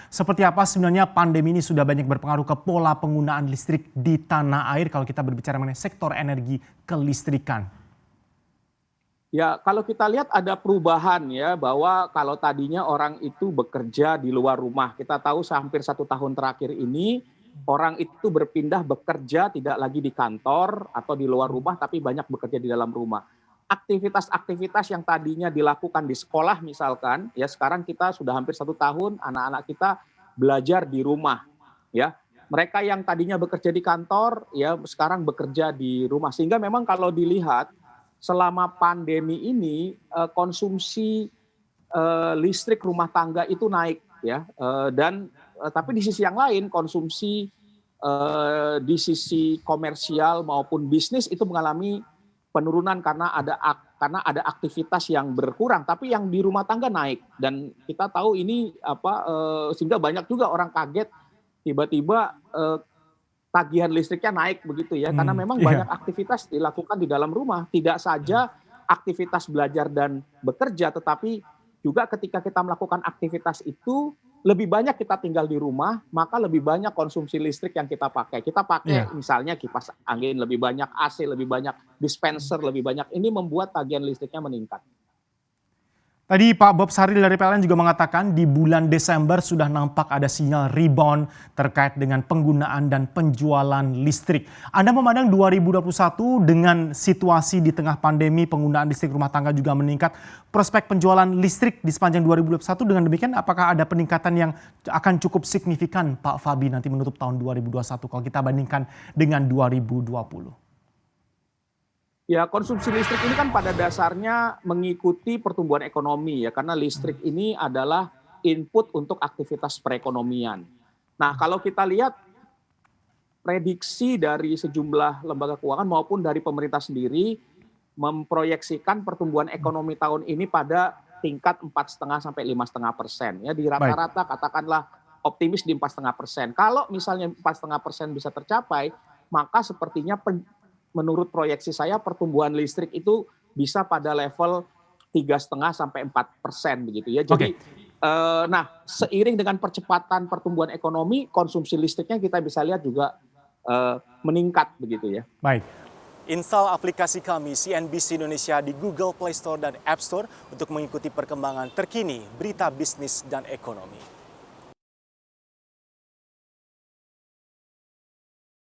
Seperti apa sebenarnya pandemi ini sudah banyak berpengaruh ke pola penggunaan listrik di tanah air kalau kita berbicara mengenai sektor energi kelistrikan? Ya, kalau kita lihat ada perubahan ya, bahwa kalau tadinya orang itu bekerja di luar rumah, kita tahu hampir 1 tahun terakhir ini, orang itu berpindah bekerja tidak lagi di kantor atau di luar rumah, tapi banyak bekerja di dalam rumah. Aktivitas-aktivitas yang tadinya dilakukan di sekolah misalkan, ya sekarang kita sudah hampir 1 tahun, anak-anak kita belajar di rumah, ya. Mereka yang tadinya bekerja di kantor, ya sekarang bekerja di rumah. Sehingga memang kalau dilihat, selama pandemi ini konsumsi listrik rumah tangga itu naik ya, dan tapi di sisi yang lain konsumsi di sisi komersial maupun bisnis itu mengalami penurunan karena ada aktivitas yang berkurang, tapi yang di rumah tangga naik. Dan kita tahu ini sehingga banyak juga orang kaget tiba-tiba tagihan listriknya naik begitu ya, karena memang Iya. banyak aktivitas dilakukan di dalam rumah. Tidak saja aktivitas belajar dan bekerja, tetapi juga ketika kita melakukan aktivitas itu, lebih banyak kita tinggal di rumah, maka lebih banyak konsumsi listrik yang kita pakai. Kita pakai Iya. misalnya kipas angin lebih banyak, AC lebih banyak, dispenser lebih banyak. Ini membuat tagihan listriknya meningkat. Tadi Pak Bob Saril dari PLN juga mengatakan di bulan Desember sudah nampak ada sinyal rebound terkait dengan penggunaan dan penjualan listrik. Anda memandang 2021 dengan situasi di tengah pandemi penggunaan listrik rumah tangga juga meningkat. Prospek penjualan listrik di sepanjang 2021 dengan demikian apakah ada peningkatan yang akan cukup signifikan Pak Fabi nanti menutup tahun 2021 kalau kita bandingkan dengan 2020? Ya, konsumsi listrik ini kan pada dasarnya mengikuti pertumbuhan ekonomi ya, karena listrik ini adalah input untuk aktivitas perekonomian. Nah, kalau kita lihat prediksi dari sejumlah lembaga keuangan maupun dari pemerintah sendiri memproyeksikan pertumbuhan ekonomi tahun ini pada tingkat 4,5 sampai 5,5%. Ya, di Baik. rata-rata katakanlah optimis di 4,5%. Kalau misalnya 4,5% bisa tercapai, maka sepertinya menurut proyeksi saya pertumbuhan listrik itu bisa pada level 3,5 sampai 4% begitu ya. Oke. Jadi nah, seiring dengan percepatan pertumbuhan ekonomi, konsumsi listriknya kita bisa lihat juga meningkat begitu ya. Baik. Install aplikasi kami CNBC Indonesia di Google Play Store dan App Store untuk mengikuti perkembangan terkini berita bisnis dan ekonomi.